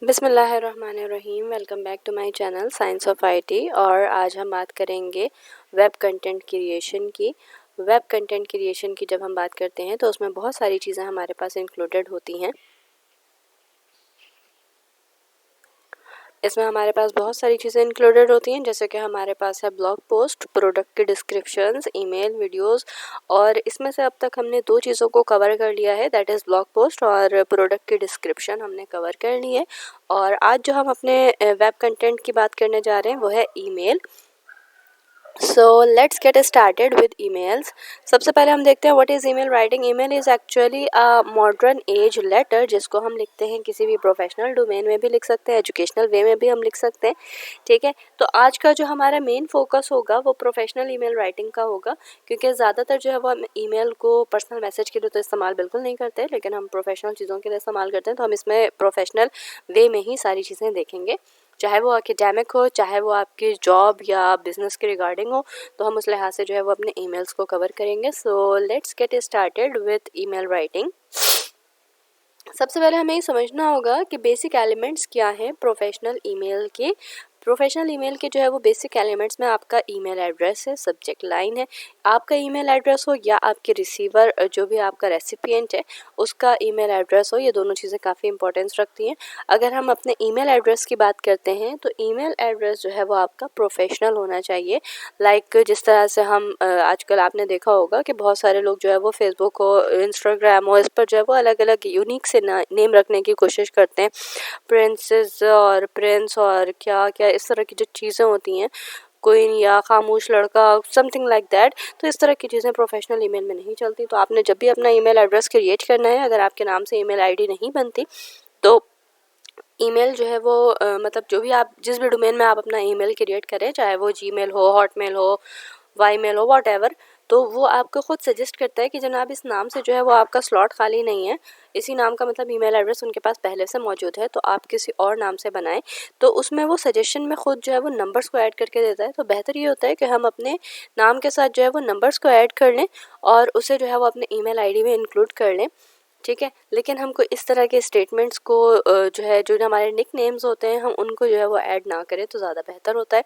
बिस्मिल्लाहिर्रहमानिर्रहीम। Welcome back to my channel science of IT. और आज हम बात करेंगे वेब कंटेंट क्रिएशन की। वेब कंटेंट क्रिएशन की जब हम बात करते हैं तो उसमें बहुत सारी चीज़ें हमारे पास इंक्लूडेड होती हैं। इसमें हमारे पास बहुत सारी चीज़ें इंक्लूडेड होती हैं, जैसे कि हमारे पास है ब्लॉग पोस्ट, प्रोडक्ट के डिस्क्रिप्शंस, ईमेल, वीडियोस। और इसमें से अब तक हमने दो चीज़ों को कवर कर लिया है, दैट इज़ ब्लॉग पोस्ट और प्रोडक्ट की डिस्क्रिप्शन हमने कवर कर ली है। और आज जो हम अपने वेब कंटेंट की बात करने जा रहे हैं वो है email. So let's get started with emails. सबसे पहले हम देखते हैं what is email writing. Email is actually a modern age letter, जिसको हम लिखते हैं किसी भी प्रोफेशनल डोमेन में भी लिख सकते हैं, एजुकेशनल वे में भी हम लिख सकते हैं। ठीक है, तो आज का जो हमारा मेन फोकस होगा वो प्रोफेशनल ईमेल राइटिंग का होगा, क्योंकि ज़्यादातर जो है वो हम ईमेल को पर्सनल मैसेज के लिए तो इस्तेमाल बिल्कुल नहीं करते, लेकिन हम प्रोफेशनल चीज़ों के लिए इस्तेमाल करते हैं। तो हम इसमें प्रोफेशनल वे में ही सारी चीज़ें देखेंगे, चाहे वो एकेडमिक हो, चाहे वो आपकी जॉब या बिजनेस के रिगार्डिंग हो। तो हम उस लिहाज से जो है वो अपने ईमेल्स को कवर करेंगे। सो let's get started with email writing. सबसे पहले हमें ये समझना होगा कि बेसिक एलिमेंट्स क्या हैं प्रोफेशनल ईमेल के। प्रोफेशनल ईमेल के जो है वो बेसिक एलिमेंट्स में आपका ईमेल एड्रेस है, सब्जेक्ट लाइन है, आपका ईमेल एड्रेस हो या आपके रिसीवर जो भी आपका रेसिपिएंट है उसका ईमेल एड्रेस हो। ये दोनों चीज़ें काफ़ी इंपॉर्टेंस रखती हैं। अगर हम अपने ईमेल एड्रेस की बात करते हैं तो ईमेल एड्रेस जो है वो आपका प्रोफेशनल होना चाहिए। लाइक जिस तरह से हम आजकल आपने देखा होगा कि बहुत सारे लोग जो है वो फेसबुक हो, इंस्टाग्राम हो, इस पर जो है वो अलग अलग यूनिक से नेम रखने की कोशिश करते हैं, प्रिंसेस और प्रिंस और क्या क्या इस तरह की जो चीज़ें होती हैं, क्वीन या खामोश लड़का, समथिंग लाइक दैट। तो इस तरह की चीज़ें प्रोफेशनल ईमेल में नहीं चलती। तो आपने जब भी अपना ईमेल एड्रेस क्रिएट करना है, अगर आपके नाम से ईमेल आईडी नहीं बनती तो ईमेल जो है वो मतलब जो भी आप जिस भी डोमेन में आप अपना ईमेल क्रिएट करें, चाहे वो जीमेल हो, हॉटमेल हो, वाईमेल हो, व्हाटएवर, तो वो आपको खुद सजेस्ट करता है कि जनाब इस नाम से जो है वो आपका स्लॉट खाली नहीं है, इसी नाम का मतलब ईमेल एड्रेस उनके पास पहले से मौजूद है, तो आप किसी और नाम से बनाएं। तो उसमें वो सजेशन में खुद जो है वो नंबर्स को ऐड करके देता है। तो बेहतर ये होता है कि हम अपने नाम के साथ जो है वो नंबर्स को ऐड कर लें और उसे जो है वो अपने ईमेल आईडी में इंक्लूड कर लें। ठीक है, लेकिन हमको इस तरह के स्टेटमेंट्स को जो है जो हमारे निक नेम्स होते हैं हम उनको जो है वो ऐड ना करें तो ज़्यादा बेहतर होता है।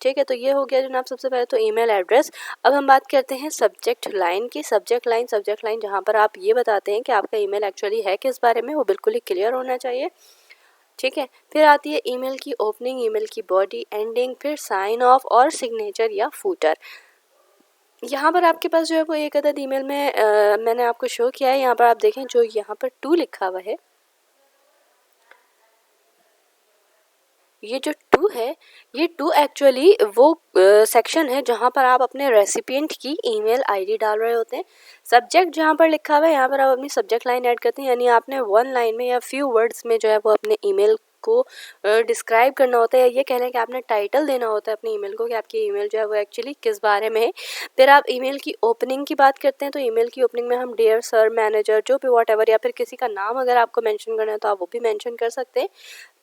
ठीक है, तो ये हो गया जनाब सबसे पहले तो ईमेल एड्रेस। अब हम बात करते हैं सब्जेक्ट लाइन की। सब्जेक्ट लाइन जहाँ पर आप ये बताते हैं कि आपका ईमेल एक्चुअली है किस बारे में, वो बिल्कुल ही क्लियर होना चाहिए। ठीक है, फिर आती है ईमेल की ओपनिंग, ईमेल की बॉडी, एंडिंग, फिर साइन ऑफ और सिग्नेचर या फूटर। यहाँ पर आपके पास जो है वो एक अदद ईमेल में मैंने आपको शो किया है। यहाँ पर आप देखें जो यहाँ पर 2 लिखा हुआ है, ये जो 2 है, ये 2 एक्चुअली वो सेक्शन है जहाँ पर आप अपने रेसिपिएंट की ईमेल आईडी डाल रहे होते हैं। सब्जेक्ट जहाँ पर लिखा हुआ है यहाँ पर आप अपनी सब्जेक्ट लाइन ऐड करते हैं, यानी आपने 1 लाइन में या फ्यू वर्ड्स में जो है वो अपने ईमेल को डिस्क्राइब करना होता है, या ये कह लें कि आपने टाइटल देना होता है अपनी ईमेल को कि आपकी ईमेल जो है वो एक्चुअली किस बारे में है। फिर आप ईमेल की ओपनिंग की बात करते हैं, तो ईमेल की ओपनिंग में हम डियर सर, मैनेजर, जो भी व्हाटएवर, या फिर किसी का नाम अगर आपको मेंशन करना है तो आप वो भी मेंशन कर सकते हैं।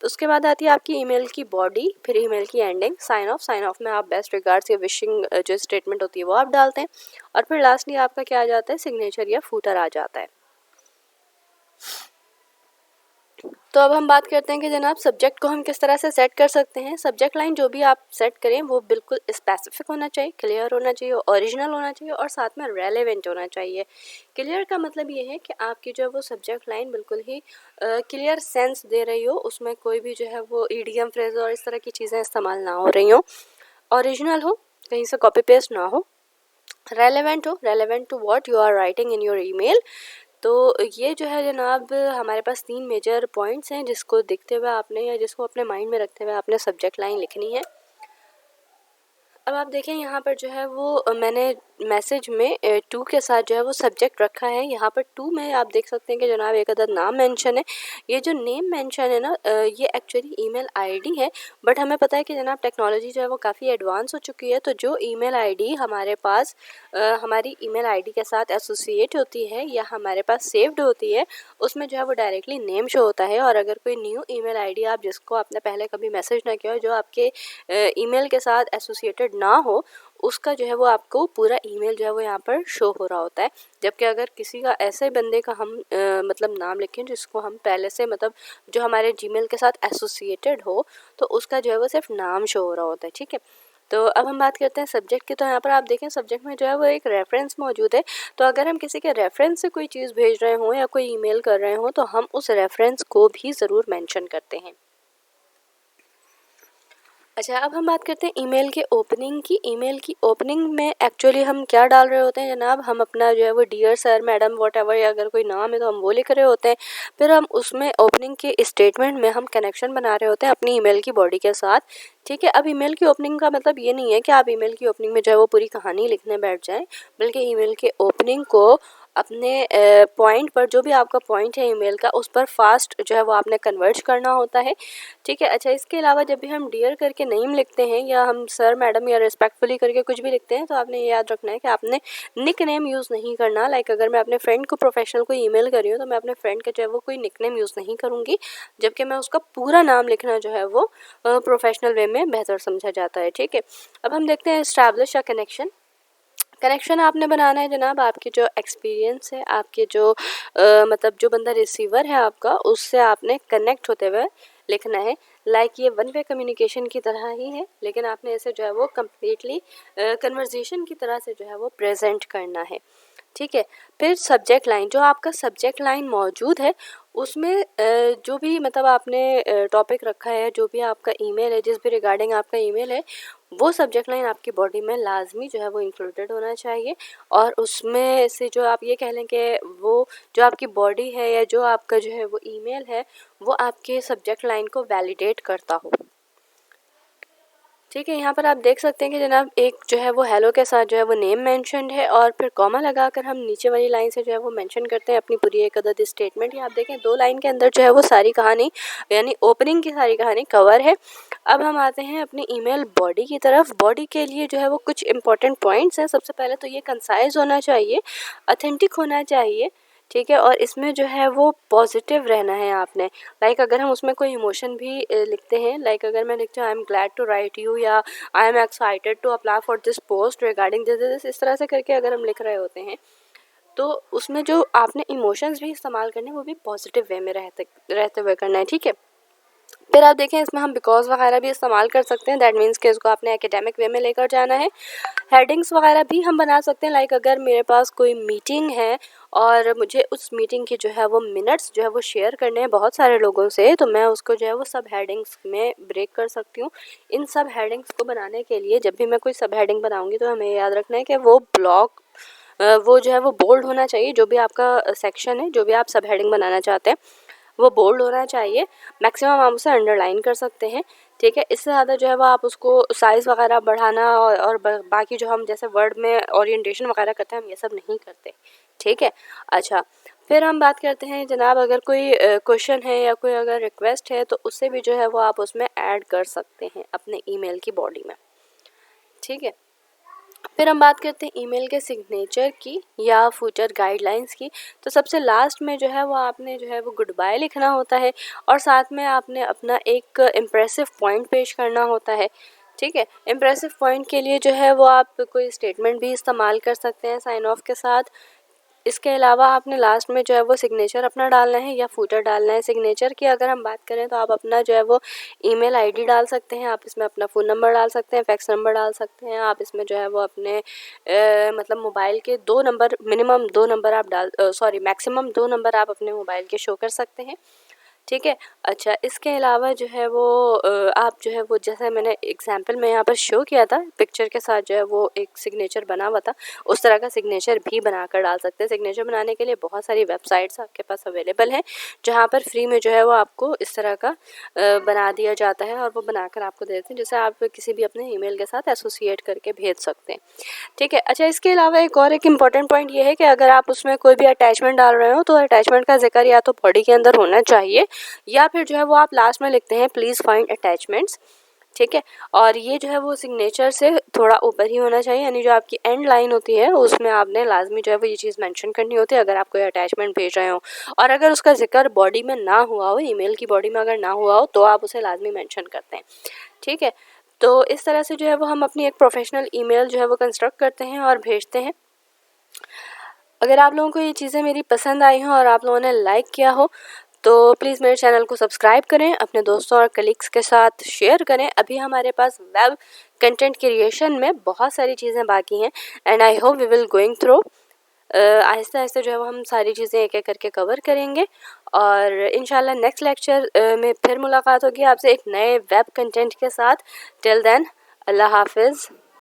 उसके बाद आती है आपकी ईमेल की बॉडी, फिर ईमेल की ending, sign off. Sign off में आप बेस्ट रिगार्ड्स या विशिंग जो स्टेटमेंट होती है वो आप डालते हैं, और फिर लास्टली आपका क्या आ जाता है, सिग्नेचर या फूटर आ जाता है। तो अब हम बात करते हैं कि जनाब सब्जेक्ट को हम किस तरह से सेट कर सकते हैं। सब्जेक्ट लाइन जो भी आप सेट करें वो बिल्कुल स्पेसिफिक होना चाहिए, क्लियर होना चाहिए, ओरिजिनल होना चाहिए और साथ में रेलेवेंट होना चाहिए। क्लियर का मतलब ये है कि आपकी जो वो सब्जेक्ट लाइन बिल्कुल ही क्लियर सेंस दे रही हो, उसमें कोई भी जो है वो ईडियम फ्रेज और इस तरह की चीज़ें इस्तेमाल ना हो रही हो। ओरिजिनल हो, कहीं से कॉपी पेस्ट ना हो। रेलेवेंट हो, relevant to what you are writing in your email. तो ये जो है जनाब हमारे पास 3 मेजर पॉइंट्स हैं जिसको देखते हुए आपने या जिसको अपने माइंड में रखते हुए आपने सब्जेक्ट लाइन लिखनी है। अब आप देखें यहाँ पर जो है वो मैंने मैसेज में 2 के साथ जो है वो सब्जेक्ट रखा है। यहाँ पर 2 में आप देख सकते हैं कि जनाब एक अदद नाम मेंशन है। ये जो नेम मेंशन है ना, ये एक्चुअली ईमेल आईडी है, बट हमें पता है कि जनाब टेक्नोलॉजी जो है वो काफ़ी एडवांस हो चुकी है। तो जो ईमेल आईडी हमारे पास हमारी ईमेल आईडी के साथ एसोसिएट होती है या हमारे पास सेव्ड होती है, उसमें जो है वो डायरेक्टली नेम शो होता है। और अगर कोई न्यू ईमेल आईडी आप जिसको आपने पहले कभी मैसेज ना किया हो, जो आपके ईमेल के साथ एसोसिएटेड ना हो, उसका जो है वो आपको पूरा ईमेल जो है वो यहाँ पर शो हो रहा होता है। जबकि अगर किसी का ऐसे बंदे का हम मतलब नाम लिखें जिसको हम पहले से मतलब जो हमारे जीमेल के साथ एसोसिएटेड हो, तो उसका जो है वो सिर्फ नाम शो हो रहा होता है। ठीक है, तो अब हम बात करते हैं सब्जेक्ट की। तो यहाँ पर आप देखें सब्जेक्ट में जो है वो एक रेफरेंस मौजूद है। तो अगर हम किसी के रेफरेंस से कोई चीज़ भेज रहे हों या कोई ईमेल कर रहे हों तो हम उस रेफरेंस को भी ज़रूर मेंशन करते हैं। अच्छा, अब हम बात करते हैं ईमेल के ओपनिंग की। ईमेल की ओपनिंग में एक्चुअली हम क्या डाल रहे होते हैं जनाब, हम अपना जो है वो डियर सर मैडम वॉटएवर या अगर कोई नाम है तो हम वो लिख रहे होते हैं। फिर हम उसमें ओपनिंग के स्टेटमेंट में हम कनेक्शन बना रहे होते हैं अपनी ईमेल की बॉडी के साथ। ठीक है, अब ईमेल की ओपनिंग का मतलब ये नहीं है कि आप ईमेल की ओपनिंग में जो है वो पूरी कहानी लिखने बैठ जाएं, बल्कि ईमेल के ओपनिंग को अपने पॉइंट पर, जो भी आपका पॉइंट है ईमेल का, उस पर फास्ट जो है वो आपने कन्वर्ज करना होता है। ठीक है, अच्छा, इसके अलावा जब भी हम डियर करके नेम लिखते हैं या हम सर मैडम या रिस्पेक्टफुली करके कुछ भी लिखते हैं तो आपने ये याद रखना है कि आपने निक नेम यूज़ नहीं करना। लाइक अगर मैं अपने फ्रेंड को प्रोफेशनल को ईमेल कर रही हूँ तो मैं अपने फ्रेंड का जो है वो कोई निक नेम यूज़ नहीं करूँगी, जबकि मैं उसका पूरा नाम लिखना जो है वो प्रोफेशनल वे में बेहतर समझा जाता है। ठीक है, अब हम देखते हैं एस्टैब्लिश अ कनेक्शन। कनेक्शन आपने बनाना है जनाब आपके जो एक्सपीरियंस है, आपके जो मतलब जो बंदा रिसीवर है आपका, उससे आपने कनेक्ट होते हुए लिखना है। लाइक ये वन वे कम्युनिकेशन की तरह ही है, लेकिन आपने इसे जो है वो कम्प्लीटली कन्वर्जेशन की तरह से जो है वो प्रेजेंट करना है। ठीक है, फिर सब्जेक्ट लाइन, जो आपका सब्जेक्ट लाइन मौजूद है उसमें जो भी मतलब आपने टॉपिक रखा है, जो भी आपका ईमेल है, जिस भी रिगार्डिंग आपका ईमेल है, वो सब्जेक्ट लाइन आपकी बॉडी में लाजमी जो है वो इंक्लूडेड होना चाहिए। और उसमें से जो आप ये कह लें कि वो जो आपकी बॉडी है या जो आपका जो है वो ईमेल है वो आपके सब्जेक्ट लाइन को वैलिडेट करता हो। ठीक है, यहाँ पर आप देख सकते हैं कि जनाब एक जो है वो हेलो के साथ जो है वो नेम मेंशन्ड है और फिर कॉमा लगाकर हम नीचे वाली लाइन से जो है वो मेंशन करते हैं अपनी पूरी एक अदद स्टेटमेंट। यहाँ आप देखें 2 लाइन के अंदर जो है वो सारी कहानी यानी ओपनिंग की सारी कहानी कवर है। अब हम आते हैं अपनी ईमेल बॉडी की तरफ। बॉडी के लिए जो है वो कुछ इंपॉर्टेंट पॉइंट्स हैं। सबसे पहले तो ये कंसाइज होना चाहिए, ऑथेंटिक होना चाहिए। ठीक है, और इसमें जो है वो पॉजिटिव रहना है आपने। लाइक अगर हम उसमें कोई इमोशन भी लिखते हैं, लाइक अगर मैं लिखती हूँ I am glad to write you या I am excited to apply for this post regarding this, इस तरह से करके अगर हम लिख रहे होते हैं तो उसमें जो आपने इमोशंस भी इस्तेमाल करने हैं वो भी पॉजिटिव वे में रहते हुए करना है। ठीक है, फिर आप देखें इसमें हम बिकॉज वगैरह भी इस्तेमाल कर सकते हैं। दैट मीन्स कि इसको आपने एकेडमिक वे में लेकर जाना है। हेडिंग्स वगैरह भी हम बना सकते हैं। लाइक अगर मेरे पास कोई मीटिंग है और मुझे उस मीटिंग की जो है वो मिनट्स जो है वो शेयर करने हैं बहुत सारे लोगों से, तो मैं उसको जो है वो सब हेडिंग्स में ब्रेक कर सकती हूँ। इन सब हेडिंग्स को बनाने के लिए जब भी मैं कोई सब हेडिंग बनाऊँगी तो हमें याद रखना है कि वो ब्लॉक वो जो है वो बोल्ड होना चाहिए। जो भी आपका सेक्शन है, जो भी आप सब हेडिंग बनाना चाहते हैं वो बोल्ड होना चाहिए। मैक्सिमम आप उसे अंडरलाइन कर सकते हैं। ठीक है, इससे ज़्यादा जो है वो आप उसको साइज़ वगैरह बढ़ाना और बाकी जो हम जैसे वर्ड में ओरिएंटेशन वगैरह करते हैं हम ये सब नहीं करते। ठीक है, अच्छा, फिर हम बात करते हैं जनाब अगर कोई क्वेश्चन है या कोई अगर रिक्वेस्ट है तो उससे भी जो है वो आप उसमें ऐड कर सकते हैं अपने ईमेल की बॉडी में। ठीक है, फिर हम बात करते हैं ईमेल के सिग्नेचर की या फूटर गाइडलाइंस की। तो सबसे लास्ट में जो है वो आपने जो है वो गुड बाय लिखना होता है और साथ में आपने अपना एक इम्प्रेसिव पॉइंट पेश करना होता है। ठीक है, इम्प्रेसिव पॉइंट के लिए जो है वो आप कोई स्टेटमेंट भी इस्तेमाल कर सकते हैं साइन ऑफ के साथ। इसके अलावा आपने लास्ट में जो है वो सिग्नेचर अपना डालना है या फूटर डालना है। सिग्नेचर की अगर हम बात करें तो आप अपना जो है वो ईमेल आईडी डाल सकते हैं, आप इसमें अपना फ़ोन नंबर डाल सकते हैं, फैक्स नंबर डाल सकते हैं, आप इसमें जो है वो अपने मतलब मोबाइल के 2 नंबर, मिनिमम 2 नंबर आप मैक्सिमम 2 नंबर आप अपने मोबाइल के शो कर सकते हैं। ठीक है, अच्छा, इसके अलावा जो है वो आप जो है वो जैसे मैंने एग्जांपल में यहाँ पर शो किया था पिक्चर के साथ जो है वो एक सिग्नेचर बना हुआ था, उस तरह का सिग्नेचर भी बनाकर डाल सकते हैं। सिग्नेचर बनाने के लिए बहुत सारी वेबसाइट्स आपके पास अवेलेबल हैं जहाँ पर फ्री में जो है वो आपको इस तरह का बना दिया जाता है और वो बनाकर आपको दे देते हैं, जिसे आप किसी भी अपने ईमेल के साथ एसोसिएट करके भेज सकते हैं। ठीक है, अच्छा, इसके अलावा एक और एक इम्पॉर्टेंट पॉइंट ये है कि अगर आप उसमें कोई भी अटैचमेंट डाल रहे हो तो अटैचमेंट का जिक्र या तो बॉडी के अंदर होना चाहिए या फिर जो है वो आप लास्ट में लिखते हैं प्लीज़ फाइंड अटैचमेंट्स। ठीक है, और ये जो है वो सिग्नेचर से थोड़ा ऊपर ही होना चाहिए, यानी जो आपकी एंड लाइन होती है उसमें आपने लाजमी जो है वो ये चीज़ मेंशन करनी होती है अगर आप कोई अटैचमेंट भेज रहे हो। और अगर उसका जिक्र बॉडी में ना हुआ हो, ईमेल की बॉडी में अगर ना हुआ हो, तो आप उसे लाजमी मेंशन करते हैं। ठीक है, तो इस तरह से जो है वो हम अपनी एक प्रोफेशनल ईमेल जो है वो कंस्ट्रक्ट करते हैं और भेजते हैं। अगर आप लोगों को ये चीज़ें मेरी पसंद आई हों और आप लोगों ने लाइक किया हो तो प्लीज़ मेरे चैनल को सब्सक्राइब करें, अपने दोस्तों और कलीग्स के साथ शेयर करें। अभी हमारे पास वेब कंटेंट क्रिएशन में बहुत सारी चीज़ें बाकी हैं and I hope we will going through. आहिस्ता आहिस्ता जो है वो हम सारी चीज़ें एक एक करके कवर करेंगे और इंशाल्लाह नेक्स्ट लेक्चर में फिर मुलाकात होगी आपसे एक नए वेब कंटेंट के साथ। टिल देन, अल्लाह हाफिज़।